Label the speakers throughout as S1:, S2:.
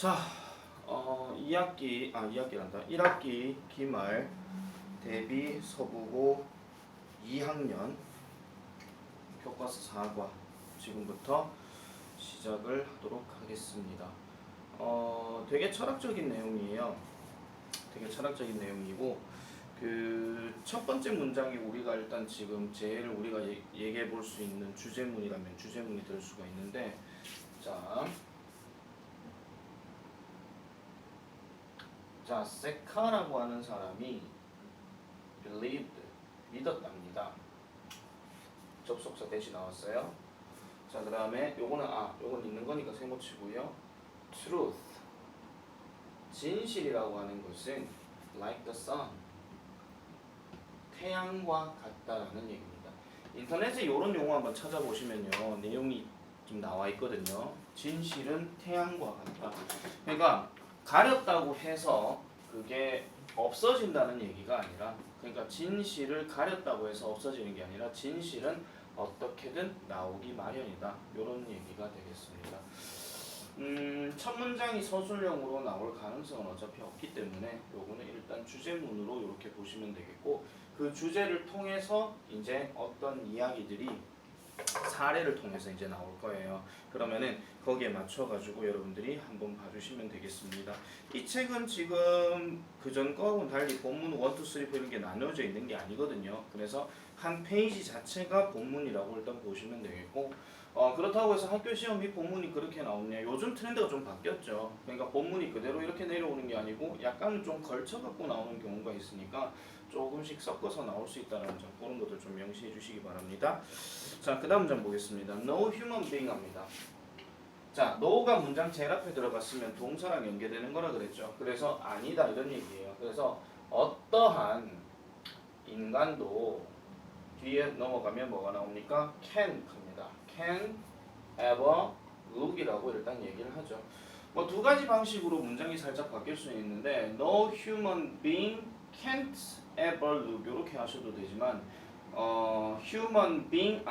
S1: 자, 2학기란다. 1학기 기말 대비 서부고 2학년 교과서 4과 지금부터 시작을 하도록 하겠습니다. 되게 철학적인 내용이에요. 되게 철학적인 내용이고 그 첫 번째 문장이 우리가 일단 지금 제일 우리가 얘기해 볼 수 있는 주제문이라면 주제문이 될 수가 있는데 자, 세카라고 하는 사람이 believed, 믿었답니다. 접속사 대시 나왔어요. 자, 그 다음에 요거는 요건 있는 거니까 세모치고요. truth, 진실이라고 하는 것은 like the sun, 태양과 같다라는 얘기입니다. 인터넷에 이런 용어 한번 찾아보시면요, 내용이 좀 나와 있거든요. 진실은 태양과 같다. 그러니까 가렸다고 해서 그게 없어진다는 얘기가 아니라, 그러니까 진실을 가렸다고 해서 없어지는 게 아니라 진실은 어떻게든 나오기 마련이다. 이런 얘기가 되겠습니다. 첫 문장이 서술형으로 나올 가능성은 어차피 없기 때문에 요거는 일단 주제문으로 이렇게 보시면 되겠고, 그 주제를 통해서 이제 어떤 이야기들이 사례를 통해서 이제 나올 거예요. 그러면은 거기에 맞춰가지고 여러분들이 한번 봐주시면 되겠습니다. 이 책은 지금 그전 거하고는 달리 본문 1, 2, 3, 4 이런 게 나눠져 있는 게 아니거든요. 그래서 한 페이지 자체가 본문이라고 일단 보시면 되겠고, 그렇다고 해서 학교 시험이 본문이 그렇게 나오냐? 요즘 트렌드가 좀 바뀌었죠. 그러니까 본문이 그대로 이렇게 내려오는 게 아니고 약간 좀 걸쳐갖고 나오는 경우가 있으니까 조금씩 섞어서 나올 수 있다는 점, 그런 것들 좀 명시해 주시기 바랍니다. 자, 그 다음 점 보겠습니다. No human being 합니다. 자, no가 문장 제일 앞에 들어갔으면 동사랑 연계되는 거라 그랬죠. 그래서 아니다 이런 얘기예요. 그래서 어떠한 인간도 뒤에 넘어가면 뭐가 나옵니까? can 합니다. can ever look이라고 일단 얘기를 하죠. 뭐 두 가지 방식으로 문장이 살짝 바뀔 수 있는데 no human being can't ever look 이렇게 하셔도 되지만 human being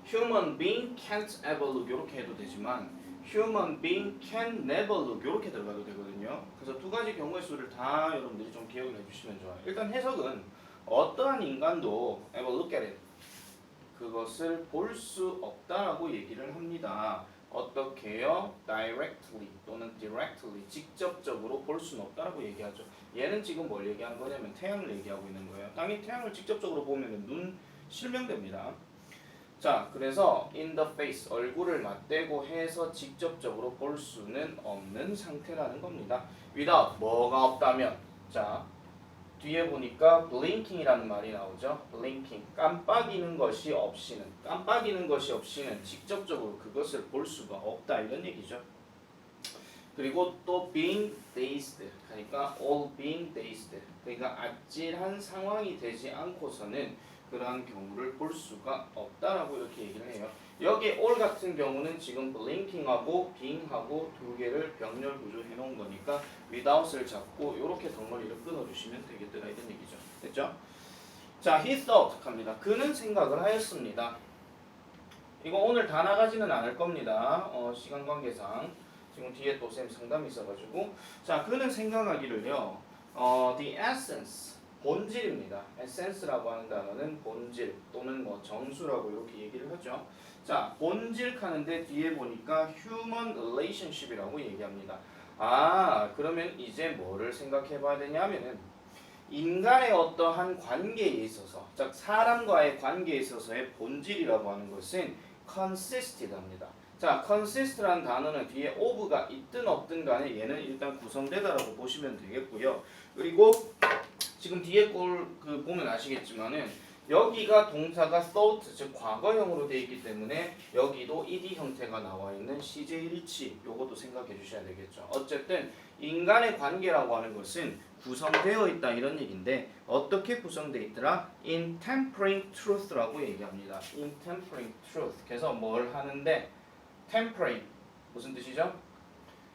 S1: human being can't ever look 이렇게 해도 되지만 human being can never look 이렇게 들어가도 되거든요. 그래서 두 가지 경우의 수를 다 여러분들이 좀 기억을 해주시면 좋아요. 일단 해석은 어떠한 인간도 ever look at it, 그것을 볼 수 없다라고 얘기를 합니다. 어떻게요? directly 또는 directly, 직접적으로 볼 수는 없다라고 얘기하죠. 얘는 지금 뭘 얘기하는 거냐면 태양을 얘기하고 있는 거예요. 당연히 태양을 직접적으로 보면 눈 실명됩니다. 자, 그래서 in the face, 얼굴을 맞대고 해서 직접적으로 볼 수는 없는 상태라는 겁니다. without, 뭐가 없다면, 자 뒤에 보니까 blinking이라는 말이 나오죠. blinking, 깜빡이는 것이 없이는, 깜빡이는 것이 없이는 직접적으로 그것을 볼 수가 없다 이런 얘기죠. 그리고 또 being dazed, 그러니까 all being dazed, 그러니까 아찔한 상황이 되지 않고서는 그러한 경우를 볼 수가 없다라고 이렇게 얘기를 해요. 여기 all 같은 경우는 지금 blinking하고 being하고 두 개를 병렬 구조해 놓은 거니까 without을 잡고 이렇게 덩어리를 끊어주시면 되겠더라 이런 얘기죠. 됐죠? 자, he thought 합니다. 그는 생각을 하였습니다. 이거 오늘 다 나가지는 않을 겁니다. 시간 관계상 지금 뒤에 또 쌤 상담이 있어가지고, 자, 그는 생각하기를요. the essence, 본질입니다. essence라고 하는 단어는 본질 또는 뭐 정수라고 이렇게 얘기를 하죠. 자, 본질 하는데 뒤에 보니까 human relationship이라고 얘기합니다. 그러면 이제 뭐를 생각해 봐야 되냐면은 인간의 어떠한 관계에 있어서, 즉 사람과의 관계에 있어서의 본질이라고 하는 것은 consisted 합니다. 자, consist라는 단어는 뒤에 of가 있든 없든 간에 얘는 일단 구성되다라고 보시면 되겠고요. 그리고 지금 뒤에 걸 보면 아시겠지만은 여기가 동사가 thought, 즉 과거형으로 되어 있기 때문에 여기도 ed 형태가 나와 있는 CJ1치, 요것도 생각해 주셔야 되겠죠. 어쨌든 인간의 관계라고 하는 것은 구성되어 있다 이런 얘기인데 어떻게 구성되어 있더라? in tempering truth라고 얘기합니다. in tempering truth. 그래서 뭘 하는데 temperate 무슨 뜻이죠?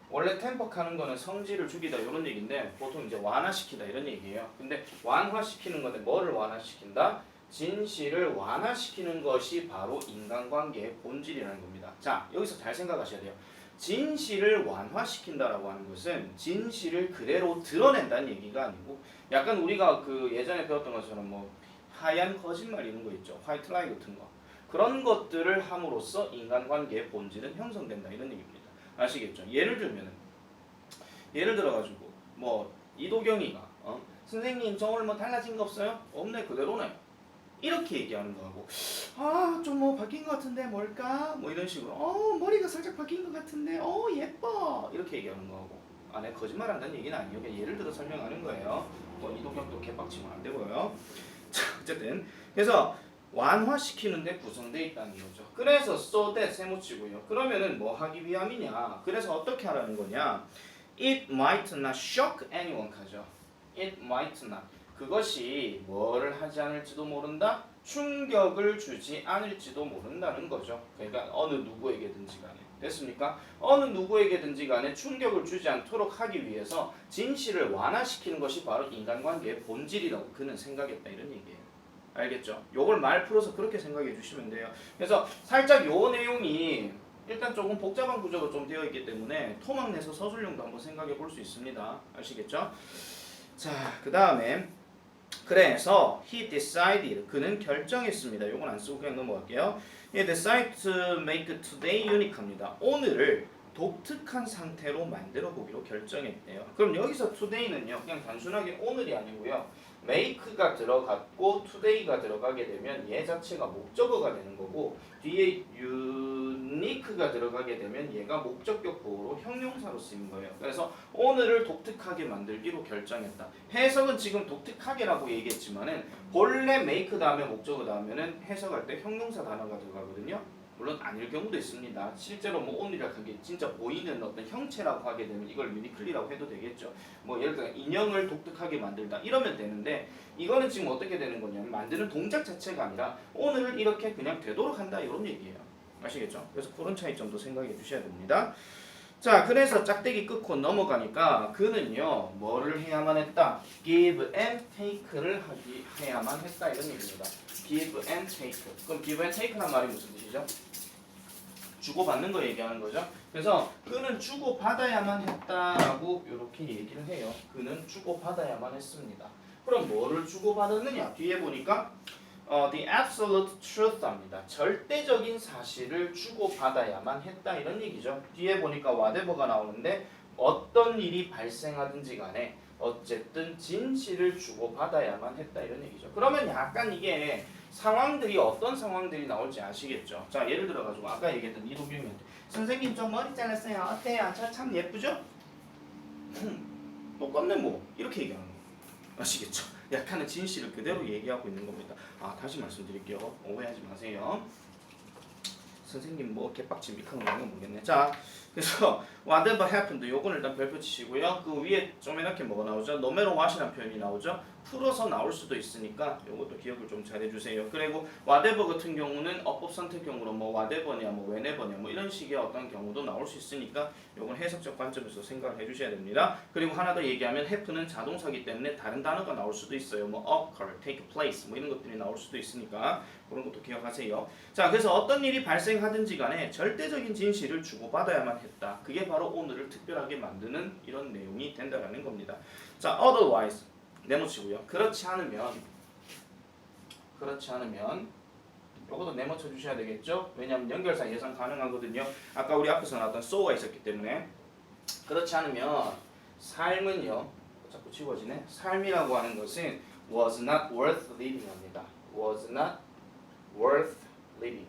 S1: 원래 템퍼하는 거는 성질을 죽이다 이런 얘기인데 보통 이제 완화시키다 이런 얘기예요. 근데 완화시키는 건데 뭐를 완화시킨다? 진실을 완화시키는 것이 바로 인간관계의 본질이라는 겁니다. 자, 여기서 잘 생각하셔야 돼요. 진실을 완화시킨다라고 하는 것은 진실을 그대로 드러낸다는 얘기가 아니고 약간 우리가 그 예전에 배웠던 것처럼 뭐 하얀 거짓말 이런 거 있죠. 화이트 라이 같은 거. 그런 것들을 함으로써 인간관계의 본질은 형성된다 이런 얘기입니다. 아시겠죠? 예를 들어가지고 뭐 이도경이가 선생님 저 오늘 뭐 달라진 거 없어요? 없네 그대로네. 이렇게 얘기하는 거하고 좀 뭐 바뀐 것 같은데 뭘까? 뭐 이런 식으로 머리가 살짝 바뀐 것 같은데 예뻐 이렇게 얘기하는 거하고 내 거짓말 한다는 얘기는 아니에요. 그냥 예를 들어 설명하는 거예요. 뭐 이도경도 개빡치면 안 되고요. 자 어쨌든 그래서 완화시키는데 구성되어 있다는 거죠. 그래서 so that 세모치고요. 그러면은 뭐 하기 위함이냐? 그래서 어떻게 하라는 거냐? It might not shock anyone 하죠. It might not. 그것이 뭐를 하지 않을지도 모른다? 충격을 주지 않을지도 모른다는 거죠. 그러니까 어느 누구에게든지 간에. 됐습니까? 어느 누구에게든지 간에 충격을 주지 않도록 하기 위해서 진실을 완화시키는 것이 바로 인간관계의 본질이라고 그는 생각했다 이런 얘기예요. 알겠죠? 요걸 말 풀어서 그렇게 생각해 주시면 돼요. 그래서 살짝 요 내용이 일단 조금 복잡한 구조가 좀 되어 있기 때문에 토막 내서 서술형도 한번 생각해 볼 수 있습니다. 아시겠죠? 자, 그 다음에 그래서 he decided 그는 결정했습니다. 요건 안 쓰고 그냥 넘어갈게요. He decided to make today unique합니다. 오늘을 독특한 상태로 만들어 보기로 결정했대요. 그럼 여기서 today는요, 그냥 단순하게 오늘이 아니고요. make가 들어갔고 today가 들어가게 되면 얘 자체가 목적어가 되는 거고 뒤에 unique가 들어가게 되면 얘가 목적격 보호로 형용사로 쓰인 거예요. 그래서 오늘을 독특하게 만들기로 결정했다. 해석은 지금 독특하게라고 얘기했지만은 본래 make 다음에 목적어 다음에는 해석할 때 형용사 단어가 들어가거든요. 물론 아닐 경우도 있습니다. 실제로 뭐 오늘이라고 하게 진짜 보이는 어떤 형체라고 하게 되면 이걸 유니클리라고 해도 되겠죠. 뭐 예를 들어 인형을 독특하게 만들다 이러면 되는데 이거는 지금 어떻게 되는 거냐면 만드는 동작 자체가 아니라 오늘을 이렇게 그냥 되도록 한다 이런 얘기예요. 아시겠죠? 그래서 그런 차이점도 생각해 주셔야 됩니다. 자, 그래서 짝대기 끊고 넘어가니까 그는요 뭐를 해야만 했다? give and take를 해야만 했다 이런 얘기입니다. give and take. 그럼 give and take란 말이 무슨 뜻이죠? 주고받는 거 얘기하는 거죠. 그래서 그는 주고받아야만 했다라고 이렇게 얘기를 해요. 그는 주고받아야만 했습니다. 그럼 뭐를 주고받았느냐? 뒤에 보니까 the absolute truth합니다. 절대적인 사실을 주고받아야만 했다 이런 얘기죠. 뒤에 보니까 whatever가 나오는데 어떤 일이 발생하든지 간에 어쨌든 진실을 주고받아야만 했다 이런 얘기죠. 그러면 약간 이게 상황들이 어떤 상황들이 나올지 아시겠죠? 자 예를 들어가지고 아까 얘기했던 이도경이한테 선생님 저 머리 잘랐어요. 어때요? 저 참 예쁘죠? 똑같네 뭐 이렇게 얘기하는 거 아시겠죠? 약간의 진실을 그대로 얘기하고 있는 겁니다. 다시 말씀드릴게요. 오해하지 마세요. 선생님 뭐 개빡침 미카는 건 모르겠네. 자 그래서 whatever happened 요건 일단 별표 치시고요. 그 위에 조그맣게 뭐가 나오죠? no matter what이라는 표현이 나오죠. 풀어서 나올 수도 있으니까 요것도 기억을 좀 잘 해주세요. 그리고 whatever 같은 경우는 어법 선택형으로 뭐 whatever냐 뭐 whenever냐 뭐 이런 식의 어떤 경우도 나올 수 있으니까 요건 해석적 관점에서 생각을 해주셔야 됩니다. 그리고 하나 더 얘기하면 have는 자동사기 때문에 다른 단어가 나올 수도 있어요. 뭐 occur, take place 뭐 이런 것들이 나올 수도 있으니까 그런 것도 기억하세요. 자 그래서 어떤 일이 발생하든지 간에 절대적인 진실을 주고받아야만 했다. 그게 바로 오늘을 특별하게 만드는 이런 내용이 된다라는 겁니다. 자 otherwise 네모치고요. 그렇지 않으면 요것도 네모 쳐주셔야 되겠죠? 왜냐하면 연결사 예상 가능하거든요. 아까 우리 앞에서 나왔던 so가 있었기 때문에 그렇지 않으면 삶은요 자꾸 지워지네. 삶이라고 하는 것은 was not worth living 합니다. was not worth living.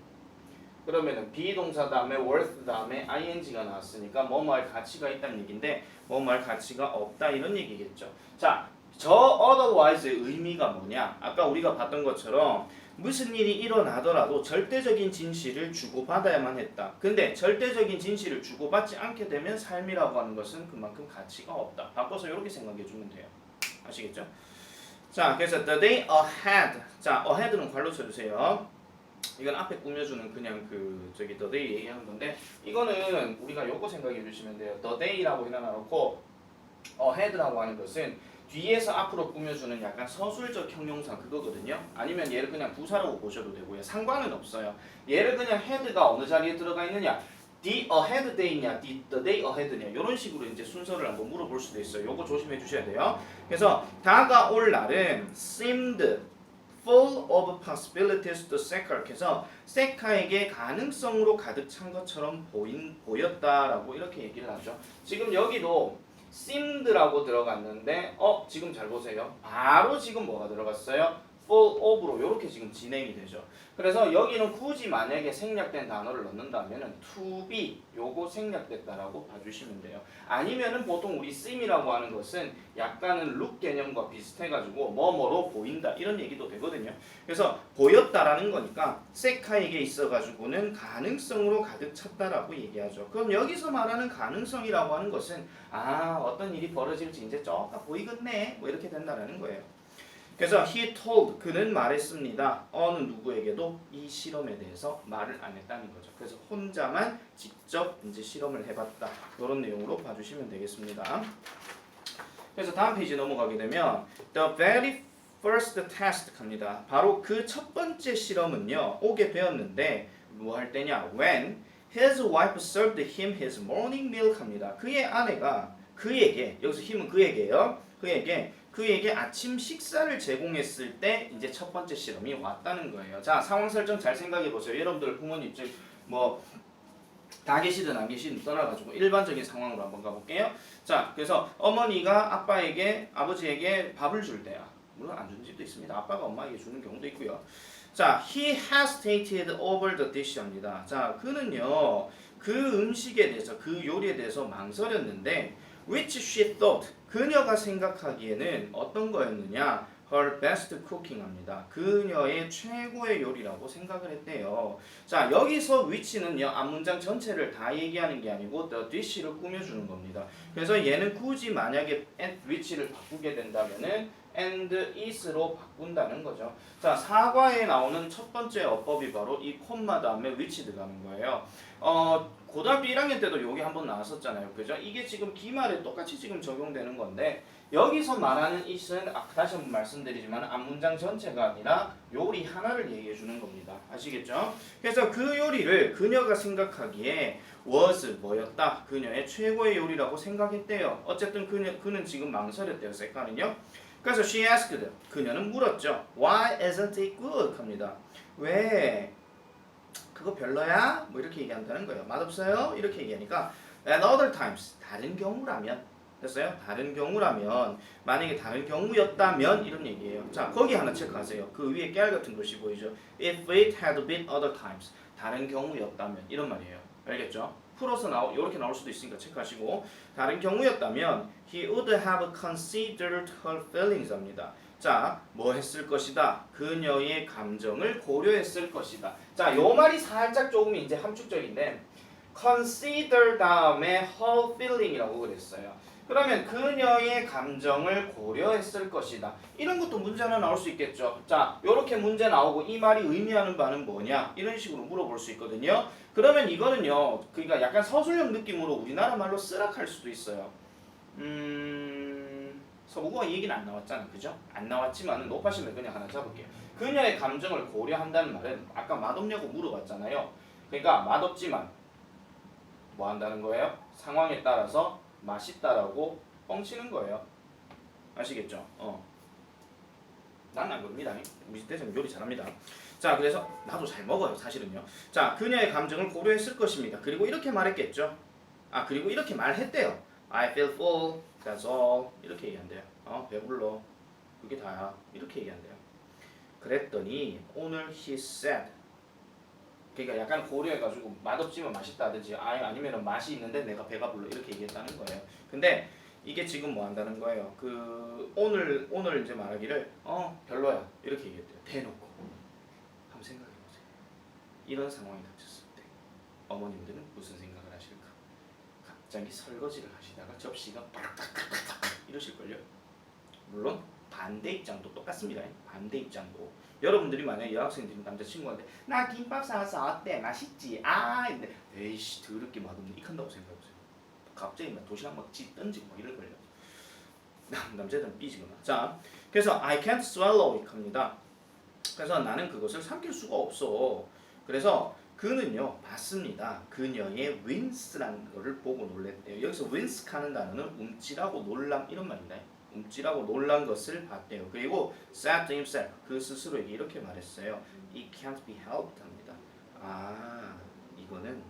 S1: 그러면은 비동사 다음에 worth 다음에 ing가 나왔으니까 뭐뭐할 가치가 있다는 얘기인데 뭐뭐할 가치가 없다 이런 얘기겠죠. 자, 저 otherwise의 의미가 뭐냐? 아까 우리가 봤던 것처럼 무슨 일이 일어나더라도 절대적인 진실을 주고받아야만 했다. 근데 절대적인 진실을 주고받지 않게 되면 삶이라고 하는 것은 그만큼 가치가 없다. 바꿔서 이렇게 생각해 주면 돼요. 아시겠죠? 자, 그래서 the day ahead. 자, ahead는 괄호 쳐주세요. 이건 앞에 꾸며주는 그냥 the day 얘기하는 건데 이거는 우리가 요거 생각해 주시면 돼요. the day라고 해놔놓고 ahead라고 하는 것은 뒤에서 앞으로 꾸며주는 약간 서술적 형용사 그거거든요. 아니면 얘를 그냥 부사라고 보셔도 되고요. 상관은 없어요. 얘를 그냥 head가 어느 자리에 들어가 있느냐 the ahead day냐, the day ahead냐 이런 식으로 이제 순서를 한번 물어볼 수도 있어요. 요거 조심해 주셔야 돼요. 그래서 다가올 날은 seemed full of possibilities to Sekar. 그래서 세카에게 가능성으로 가득 찬 것처럼 보였다라고 이렇게 얘기를 하죠. 지금 여기도 seemed라고 들어갔는데 지금 잘 보세요. 바로 지금 뭐가 들어갔어요? full of로 이렇게 지금 진행이 되죠. 그래서 여기는 굳이 만약에 생략된 단어를 넣는다면은 to be 요거 생략됐다라고 봐주시면 돼요. 아니면은 보통 우리 seem이라고 하는 것은 약간은 look 개념과 비슷해가지고 뭐뭐로 보인다 이런 얘기도 되거든요. 그래서 보였다라는 거니까 세카에게 있어가지고는 가능성으로 가득 찼다라고 얘기하죠. 그럼 여기서 말하는 가능성이라고 하는 것은 어떤 일이 벌어질지 이제 조금 보이겠네 뭐 이렇게 된다라는 거예요. 그래서 he told 그는 말했습니다. 어느 누구에게도 이 실험에 대해서 말을 안 했다는 거죠. 그래서 혼자만 직접 이제 실험을 해봤다. 이런 내용으로 봐주시면 되겠습니다. 그래서 다음 페이지 넘어가게 되면 the very first test 갑니다. 바로 그 첫 번째 실험은요. 오게 되었는데 뭐 할 때냐? When his wife served him his morning meal 합니다. 그의 아내가 그에게 여기서 힘은 그에게요. 그에게 아침 식사를 제공했을 때 이제 첫 번째 실험이 왔다는 거예요. 자, 상황 설정 잘 생각해 보세요. 여러분들 부모님 즉 뭐 다 계시든 안 계시든 떠나가지고 일반적인 상황으로 한번 가볼게요. 자, 그래서 어머니가 아버지에게 밥을 줄 때야. 물론 안 주는 집도 있습니다. 아빠가 엄마에게 주는 경우도 있고요. 자, he hesitated over the dish입니다. 자, 그는요 그 음식에 대해서 그 요리에 대해서 망설였는데 which she thought 그녀가 생각하기에는 어떤 거였느냐? her best cooking 합니다. 그녀의 최고의 요리라고 생각을 했대요. 자, 여기서 which는요 앞문장 전체를 다 얘기하는 게 아니고 the dish를 꾸며주는 겁니다. 그래서 얘는 굳이 만약에 and which를 바꾸게 된다면은 and is로 바꾼다는 거죠. 자, 사과에 나오는 첫 번째 어법이 바로 이 콤마 다음에 which 들어가는 거예요. 고등학교 1학년 때도 요게 한번 나왔었잖아요. 그죠? 이게 지금 기말에 똑같이 지금 적용되는 건데 여기서 말하는 it은 다시 한번 말씀드리지만 앞문장 전체가 아니라 요리 하나를 얘기해 주는 겁니다. 아시겠죠? 그래서 그 요리를 그녀가 생각하기에 was 뭐였다? 그녀의 최고의 요리라고 생각했대요. 어쨌든 그는 지금 망설였대요. 세카는요. 그래서 she asked 그녀는 물었죠. Why isn't it good? 합니다. 왜? 그거 별로야? 뭐 이렇게 얘기한다는 거예요. 맛없어요? 이렇게 얘기하니까 and other times 다른 경우라면 됐어요? 다른 경우라면 만약에 다른 경우였다면 이런 얘기예요. 자, 거기 하나 체크하세요. 그 위에 깨알 같은 것이 보이죠? If it had been other times 다른 경우였다면 이런 말이에요. 알겠죠? 풀어서 이렇게 나올 수도 있으니까 체크하시고 다른 경우였다면 he would have considered her feelings 합니다. 자, 뭐 했을 것이다? 그녀의 감정을 고려했을 것이다. 자, 요 말이 살짝 조금 이제 함축적인데 consider 다음에 her feeling이라고 그랬어요. 그러면 그녀의 감정을 고려했을 것이다. 이런 것도 문제 하나 나올 수 있겠죠. 자, 요렇게 문제 나오고 이 말이 의미하는 바는 뭐냐? 이런 식으로 물어볼 수 있거든요. 그러면 이거는요. 그러니까 약간 서술형 느낌으로 우리나라 말로 쓰락할 수도 있어요. 서구가 얘기는 안 나왔잖아. 그죠? 안 나왔지만 높아시면 그냥 하나 잡을게요. 그녀의 감정을 고려한다는 말은 아까 맛없냐고 물어봤잖아요. 그러니까 맛없지만 뭐 한다는 거예요? 상황에 따라서 맛있다라고 뻥치는 거예요. 아시겠죠? 난 안 그럽니다. 우리 집 대장 요리 잘합니다. 자, 그래서 나도 잘 먹어요. 사실은요. 자, 그녀의 감정을 고려했을 것입니다. 그리고 이렇게 말했겠죠. 그리고 이렇게 말했대요. I feel full. That's all. 이렇게 얘기한대요. 배불러. 그게 다야. 이렇게 얘기한대요. 그랬더니 오늘 he said. 그러니까 약간 고려해가지고 맛없지만 맛있다든지 아니면 맛이 있는데 내가 배가 불러 이렇게 얘기했다는 거예요. 근데 이게 지금 뭐 한다는 거예요? 그 오늘 이제 말하기를 별로야 이렇게 얘기했대요. 대놓고. 한번 생각해보세요. 이런 상황이 닥쳤을 때 어머님들은 무슨 생각을 하실까? 갑자기 설거지를 하시다가 접시가 팍팍팍팍 이러실걸요. 물론 반대 입장도 똑같습니다. 반대 입장도 여러분들이 만약에 여학생들이 남자친구한테 나 김밥 사왔어 어때? 맛있지? 근데 에이씨 더럽게 맛없네 이칸다고 생각해보세요. 갑자기 막 도시락 막 던지고 막 이럴걸요. 남자들은 삐지거나. 자, 그래서 I can't swallow it 합니다. 그래서 나는 그것을 삼킬 수가 없어. 그래서 그는요 봤습니다. 그녀의 wince라는 거를 보고 놀랬대요. 여기서 wince하는 단어는 움찔하고 놀람 이런 말입니다. 움찔하고 놀란 것을 봤대요. 그리고 said to himself 그 스스로에게 이렇게 말했어요. It can't be helped 합니다. 아 이거는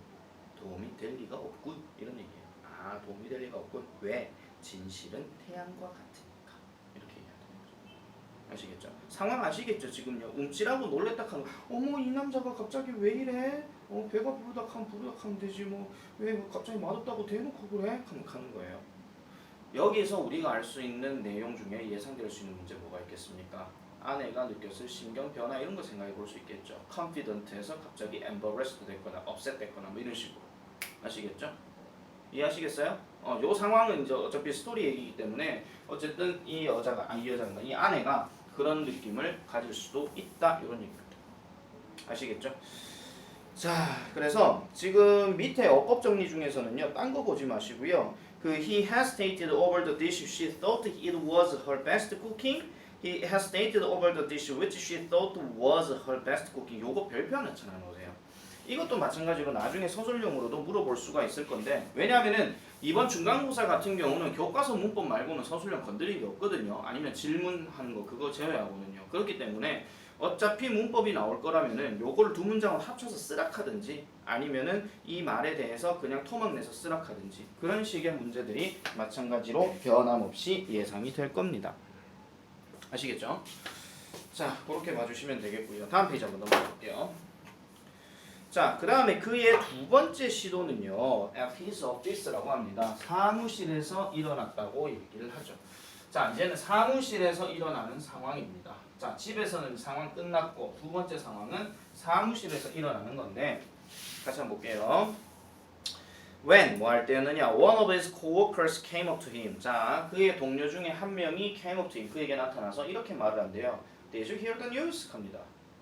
S1: 도움이 될 리가 없군 이런 얘기예요. 아 도움이 될 리가 없군. 왜? 진실은 태양과 같으니까 이렇게 얘기하는 거죠. 아시겠죠? 상황 아시겠죠? 지금요 움찔하고 놀랬다 하는 어머 이 남자가 갑자기 왜 이래? 배가 부르닥하면 되지 뭐 왜 갑자기 맛없다고 대놓고 그래? 하는 거예요. 여기서 우리가 알 수 있는 내용 중에 예상될 수 있는 문제 뭐가 있겠습니까? 아내가 느꼈을 심경 변화 이런 거 생각해 볼 수 있겠죠. confident에서 갑자기 embarrassed 됐거나 upset 됐거나 뭐 이런 식으로 아시겠죠? 이해하시겠어요? 요 상황은 이제 어차피 스토리 얘기이기 때문에 어쨌든 이 아내가 그런 느낌을 가질 수도 있다 이런 얘기입니다. 아시겠죠? 자, 그래서 지금 밑에 어법 정리 중에서는요, 딴 거 보지 마시고요. 그 he hesitated over the dish she thought it was her best cooking. He hesitated over the dish which she thought was her best cooking. 요거 별표 하나 쳐놓으세요. 이것도 마찬가지로 나중에 서술형으로도 물어볼 수가 있을 건데 왜냐하면은 이번 중간고사 같은 경우는 교과서 문법 말고는 서술형 건드린 게 없거든요. 아니면 질문하는 거 그거 제외하고는요. 그렇기 때문에 어차피 문법이 나올 거라면은 요거를 두 문장을 합쳐서 쓰락하든지 아니면은 이 말에 대해서 그냥 토막 내서 쓰락하든지 그런 식의 문제들이 마찬가지로 변함없이 예상이 될 겁니다. 아시겠죠? 자, 그렇게 봐주시면 되겠고요. 다음 페이지 한번 넘어가 볼게요. 자, 그 다음에 그의 두 번째 시도는요, at his office라고 합니다. 사무실에서 일어났다고 얘기를 하죠. 자, 이제는 사무실에서 일어나는 상황입니다. 자, 집에서는 상황 끝났고 두 번째 상황은 사무실에서 일어나는 건데 같이 한번 볼게요. When 뭐 할 때였느냐? One of his coworkers came up to him. 자, 그의 동료 중에 한 명이 came up to him. 그에게 나타나서 이렇게 말을 한대요. Did you hear the news? 합니다.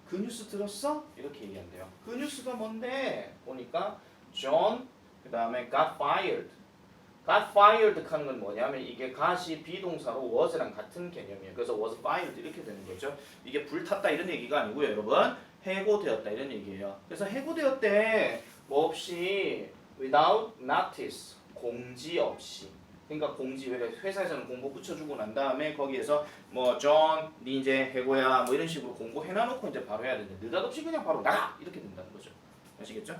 S1: 그 뉴스 들었어? 이렇게 얘기한대요. 그 뉴스가 뭔데? 보니까 John 그 다음에 got fired. got fired 하는 건 뭐냐면 이게 got이 비동사로 was랑 같은 개념이에요. 그래서 was fired 이렇게 되는 거죠. 이게 불탔다 이런 얘기가 아니고요, 여러분. 해고되었다 이런 얘기예요. 그래서 해고되었대 뭐 없이 without notice 공지 없이. 그러니까 공지 왜 회사에서는 공고 붙여주고 난 다음에 거기에서 뭐 존, 니 이제 해고야 뭐 이런 식으로 공고 해놔놓고 이제 바로 해야 되는데 느닷없이 그냥 바로 나가 이렇게 된다는 거죠. 아시겠죠?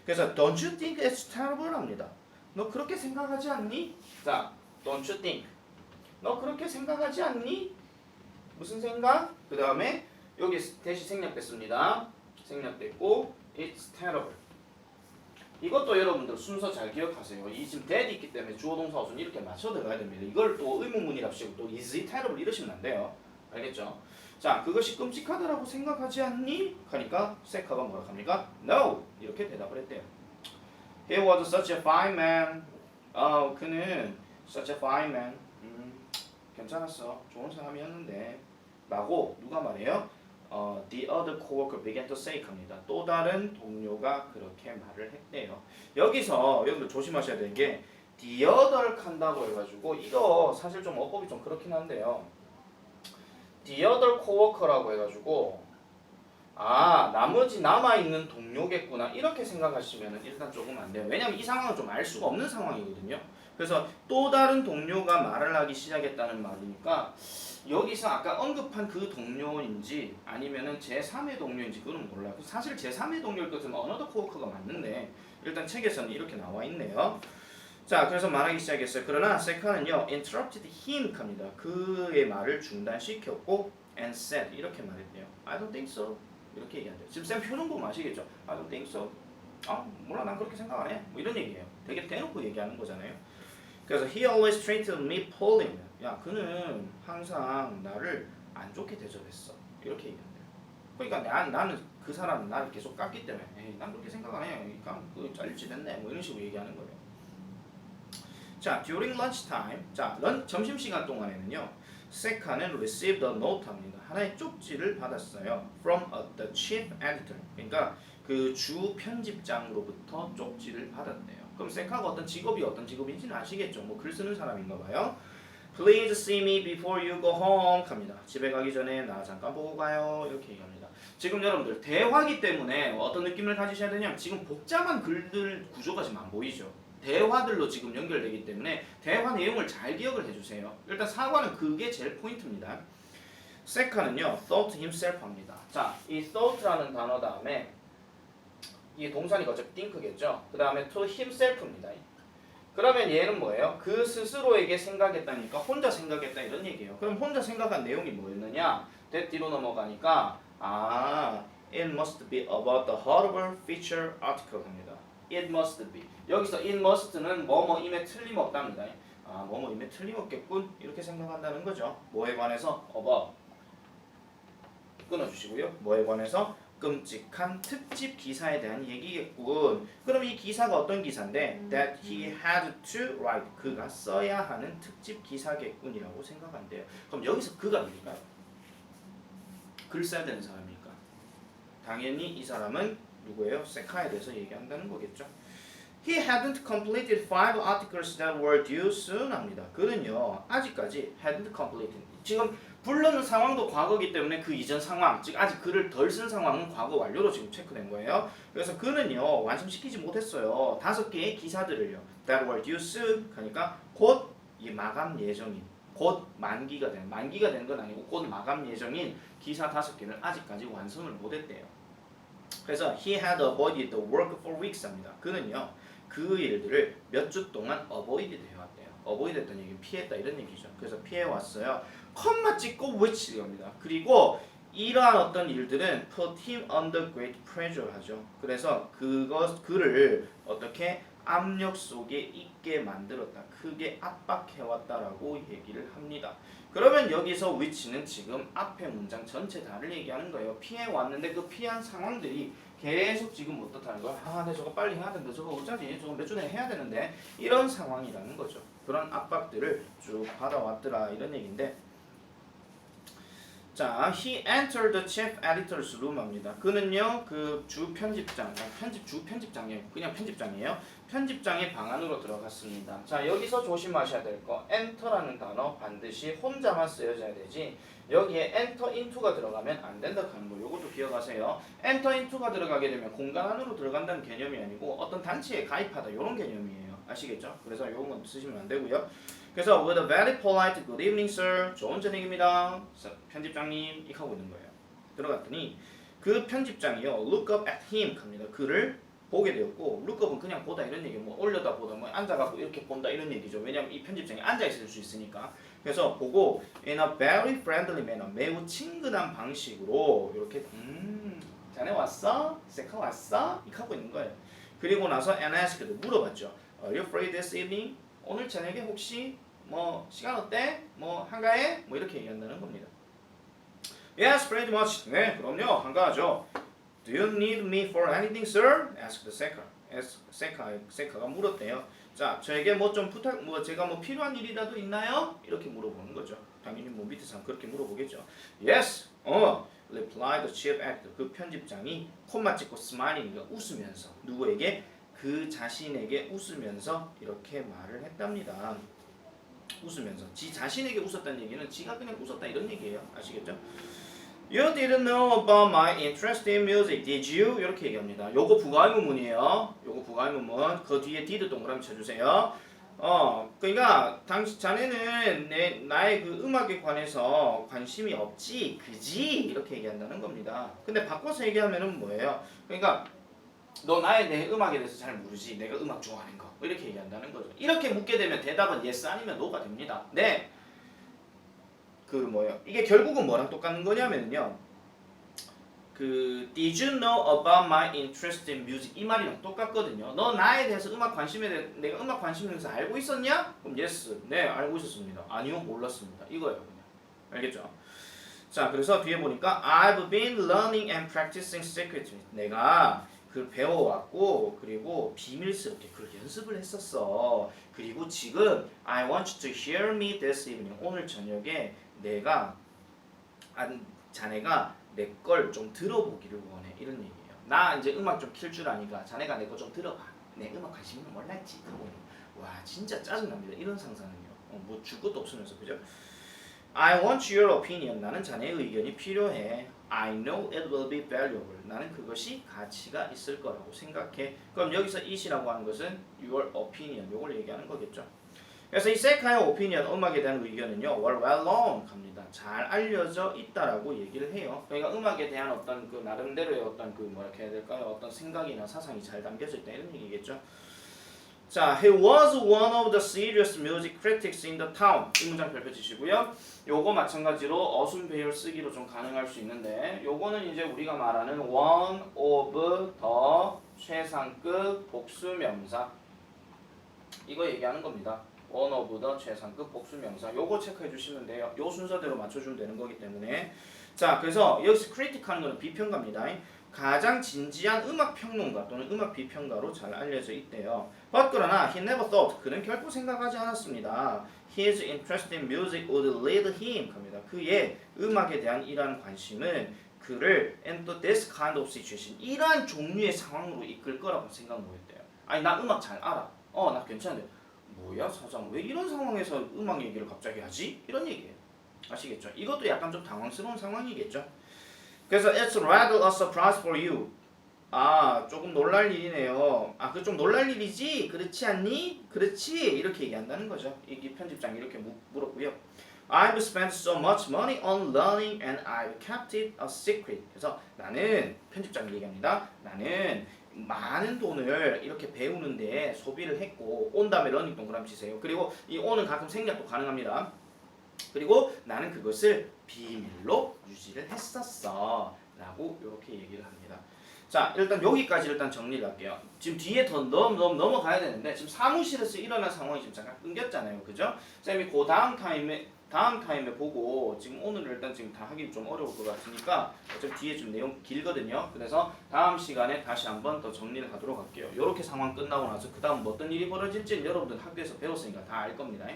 S1: 그래서 don't you think it's terrible 합니다. 너 그렇게 생각하지 않니? 자, don't you think. 너 그렇게 생각하지 않니? 무슨 생각? 그 다음에 여기 대시 생략됐습니다. 생략됐고 it's terrible. 이것도 여러분들 순서 잘 기억하세요. 이 지금 that 있기 때문에 주어 동사 어순 이렇게 맞춰 들어가야 됩니다. 이걸 또 의문문이랍시고 또 is it terrible 이러시면 안 돼요. 알겠죠? 자, 그것이 끔찍하다라고 생각하지 않니? 하니까 세카가 뭐라 합니까? No! 이렇게 대답을 했대요. He was such a fine man. 그는 such a fine man. 괜찮았어. 좋은 사람이었는데. 라고 누가 말해요? The other coworker began to say 합니다. 또 다른 동료가 그렇게 말을 했대요. 여기서 여러분들 조심하셔야 되는 게 the other 한다고 해가지고 이거 사실 좀 어법이 좀 그렇긴 한데요. the other coworker라고 해가지고 나머지 남아있는 동료겠구나 이렇게 생각하시면 일단 조금 안 돼요. 왜냐면 이 상황은 좀 알 수가 없는 상황이거든요. 그래서 또 다른 동료가 말을 하기 시작했다는 말이니까 여기서 아까 언급한 그 동료인지 아니면은 제3의 동료인지 그건 몰라요. 사실 제3의 동료일 것 같으면 어너더 코워커가 맞는데 일단 책에서는 이렇게 나와 있네요. 자, 그래서 말하기 시작했어요. 그러나 세카는요, interrupted him 합니다. 그의 말을 중단시켰고 and said 이렇게 말했대요. I don't think so. 이렇게 얘기한대요. 지금 쌤 표정 보면 아시겠죠? I don't think so. 몰라, 난 그렇게 생각 안 해. 뭐 이런 얘기예요. 되게 대놓고 얘기하는 거잖아요. 그래서 he always treated me poorly. 야, 그는 항상 나를 안 좋게 대접했어. 이렇게 얘기한대요. 그러니까 나는 그 사람은 나를 계속 깠기 때문에 에이, 난 그렇게 생각 안 해. 그러니까 그 잘릴지 됐네. 뭐 이런 식으로 얘기하는 거예요. 자, during lunch time. 자, 점심시간 동안에는요. 세카는 received a note 합니다. 하나의 쪽지를 받았어요. From the chief editor. 그러니까 그 주 편집장으로부터 쪽지를 받았대요. 그럼 세카가 어떤 직업인지는 아시겠죠? 뭐 글 쓰는 사람인가 봐요. Please see me before you go home. 갑니다. 집에 가기 전에 나 잠깐 보고 가요. 이렇게 얘기합니다. 지금 여러분들 대화기 때문에 어떤 느낌을 가지셔야 되냐면 지금 복잡한 글들 구조가 지금 안 보이죠. 대화들로 지금 연결되기 때문에 대화 내용을 잘 기억을 해주세요. 일단 사과는 그게 제일 포인트입니다. 세카는요, thought himself 합니다. 자, 이 thought라는 단어 다음에 이 동사니까 어차피 think겠죠. 그 다음에 to himself입니다. 그러면 얘는 뭐예요? 그 스스로에게 생각했다니까 혼자 생각했다 이런 얘기예요. 그럼 혼자 생각한 내용이 뭐였느냐? that 뒤로 넘어가니까 it must be about the horrible feature article 합니다. It must be. 여기서 it must는 뭐뭐임에 틀림없답니다. 뭐뭐임에 틀림없겠군 이렇게 생각한다는 거죠. 뭐에 관해서? about. 끊어주시고요. 뭐에 관해서? 끔찍한 특집 기사에 대한 얘기겠군. 그럼 이 기사가 어떤 기사인데? That he had to write. 그가 써야 하는 특집 기사겠군이라고 생각한대요. 그럼 여기서 그가 누굴까요? 글 써야 되는 사람이니까. 당연히 이 사람은 누구예요? 세카에 대해서 얘기한다는 거겠죠. He hadn't completed 5 articles that were due soon 합니다. 그는요 아직까지 hadn't completed. 지금 부르는 상황도 과거이기 때문에 그 이전 상황, 즉 아직 글을 덜 쓴 상황은 과거 완료로 지금 체크된 거예요. 그래서 그는요 완성시키지 못했어요. 5개의 기사들을요. That were due soon. 그러니까 곧 이 마감 예정인, 곧 만기가 된 건 아니고 곧 마감 예정인 기사 5개를 아직까지 완성을 못했대요. 그래서 he had avoided the work for weeks 합니다. 그는요 그 일들을 몇 주 동안 avoid 해왔대요. avoid 했다는 얘기는 피했다 이런 얘기죠. 그래서 피해왔어요. 컴마 찍고 which 겁니다. 그리고 이러한 어떤 일들은 put him under great pressure 하죠. 그래서 그를 어떻게 압력 속에 있게 만들었다. 크게 압박해왔다라고 얘기를 합니다. 그러면 여기서 which는 지금 앞에 문장 전체 다를 얘기하는 거예요. 피해왔는데 그 피한 상황들이 계속 지금 어떻다는 거야? 내 저거 빨리 해야 되는데 저거 어쩌지? 저거 몇 주 내에 해야 되는데 이런 상황이라는 거죠. 그런 압박들을 쭉 받아왔더라 이런 얘기인데 자, he entered the chief editor's room 합니다. 그는요, 그 주 편집장이에요. 그냥 편집장이에요. 편집장의 방 안으로 들어갔습니다. 자, 여기서 조심하셔야 될 거, enter라는 단어 반드시 혼자만 쓰여져야 되지. 여기에 enter into가 들어가면 안 된다 하는 거. 이것도 기억하세요. enter into가 들어가게 되면 공간 안으로 들어간다는 개념이 아니고 어떤 단체에 가입하다 이런 개념이에요. 아시겠죠? 그래서 이런 건 쓰시면 안 되고요. 그래서 with a very polite good evening sir 좋은 저녁입니다 편집장님 이렇게 하고 있는 거예요. 들어갔더니 그 편집장이요 look up at him 합니다. 그를 보게 되었고 look up은 그냥 보다 이런 얘기 뭐 올려다 보다 뭐 앉아갖고 이렇게 본다 이런 얘기죠. 왜냐면 이 편집장이 앉아있을 수 있으니까. 그래서 보고 in a very friendly manner 매우 친근한 방식으로 이렇게 자네 왔어? 세카 왔어? 이렇게 하고 있는 거예요. 그리고 나서 and asked 물어봤죠. Are you free this evening? 오늘 저녁에 혹시 뭐 시간 어때? 뭐 한가해? 뭐 이렇게 얘기한다는 겁니다. Yes, pretty much. 네, 그럼요. 한가하죠. Do you need me for anything, sir? asked Seca. 세카가 물었대요. 자, 저에게 뭐 좀 제가 뭐 필요한 일이라도 있나요? 이렇게 물어보는 거죠. 당연히 뭐 밑에 사람 그렇게 물어보겠죠. Yes. replied the chief editor. 그 편집장이 콤마 찍고 smiling이가 웃으면서 누구에게? 그 자신에게 웃으면서 이렇게 말을 했답니다. 웃으면서 지 자신에게 웃었다는 얘기는 지가 그냥 웃었다 이런 얘기예요. 아시겠죠? You didn't know about my interest in music, did you? 이렇게 얘기합니다. 요거 부가의문문이에요. 요거 부가의문문. 그 뒤에 did 동그라미 쳐주세요. 그러니까 자네는 나의 그 음악에 관해서 관심이 없지, 그지? 이렇게 얘기한다는 겁니다. 근데 바꿔서 얘기하면은 뭐예요? 그러니까 너 내 음악에 대해서 잘 모르지. 내가 음악 좋아하는 거. 이렇게 얘기한다는 거죠. 이렇게 묻게 되면 대답은 yes 아니면 no가 됩니다. 네. 이게 결국은 뭐랑 똑같은 거냐면요. Did you know about my interest in music? 이 말이랑 똑같거든요. 너 나에 대해서 내가 음악 관심에 대해서 알고 있었냐? 그럼 yes. 네, 알고 있었습니다. 아니요, 몰랐습니다. 이거예요, 그냥. 알겠죠? 자, 그래서 뒤에 보니까 I've been learning and practicing secretly. 내가 그걸 배워왔고 그리고 비밀스럽게 그걸 연습을 했었어. 그리고 지금 I want you to hear me this evening. 오늘 저녁에 자네가 내 걸 좀 들어보기를 원해. 이런 얘기예요. 나 이제 음악 좀 킬 줄 아니까 자네가 내 거 좀 들어봐. 내 음악 관심 있는 몰랐지. 와 진짜 짜증납니다. 이런 상사는요. 뭐 줄 것도 없으면서 그죠? I want your opinion. 나는 자네의 의견이 필요해. I know it will be valuable. 나는 그것이 가치가 있을 거라고 생각해. 그럼 여기서 it이라고 하는 것은 your opinion. 요걸 얘기하는 거겠죠. 그래서 이 세카의 opinion, 음악에 대한 의견은요, well known 합니다. 잘 알려져 있다라고 얘기를 해요. 그러니까 음악에 대한 어떤 그 나름대로의 어떤 그 뭐라 해야 될까요? 어떤 생각이나 사상이 잘 담겨져 있다 이런 얘기겠죠. 자, he was one of the serious music critics in the town. 이 문장 펼쳐지시고요. 요거 마찬가지로 어순 배열 쓰기로 좀 가능할 수 있는데, 요거는 이제 우리가 말하는 one of the 최상급 복수명사. 이거 얘기하는 겁니다. one of the 최상급 복수명사. 요거 체크해 주시면 돼요. 요 순서대로 맞춰주면 되는 거기 때문에. 자, 그래서 여기서 critic 하는 거는 비평가입니다. 가장 진지한 음악 평론가 또는 음악 비평가로 잘 알려져 있대요. 그러나 he never thought. 그는 결코 생각하지 않았습니다. His interest in music would lead him. 합니다. 그의 음악에 대한 이러한 관심은 그를 into this kind of situation. 이러한 종류의 상황으로 이끌 거라고 생각 못했대요. 아니 나 음악 잘 알아. 나 괜찮은데. 뭐야 사장 왜 이런 상황에서 음악 얘기를 갑자기 하지? 이런 얘기예요. 아시겠죠? 이것도 약간 좀 당황스러운 상황이겠죠? 그래서 it's rather a surprise for you. 조금 놀랄 일이네요. 그 좀 놀랄 일이지? 그렇지 않니? 그렇지? 이렇게 얘기한다는 거죠. 이 편집장이 이렇게 물었고요. I've spent so much money on learning and I've kept it a secret. 그래서 나는 편집장이 얘기합니다. 나는 많은 돈을 이렇게 배우는데 소비를 했고 온 다음에 러닝 동그라미 치세요. 그리고 이 on은 가끔 생략도 가능합니다. 그리고 나는 그것을 비밀로 유지를 했었어 라고 이렇게 얘기를 합니다. 자, 일단 여기까지 일단 정리를 할게요. 지금 뒤에 더 넘어가야 되는데 지금 사무실에서 일어난 상황이 지금 잠깐 끊겼잖아요. 그죠? 쌤이 그 다음 타임에 보고 지금 오늘 일단 지금 다 하기 좀 어려울 것 같으니까 어차피 뒤에 좀 내용 길거든요. 그래서 다음 시간에 다시 한번 더 정리를 하도록 할게요. 이렇게 상황 끝나고 나서 그 다음 어떤 일이 벌어질지는 여러분들 학교에서 배웠으니까 다 알 겁니다.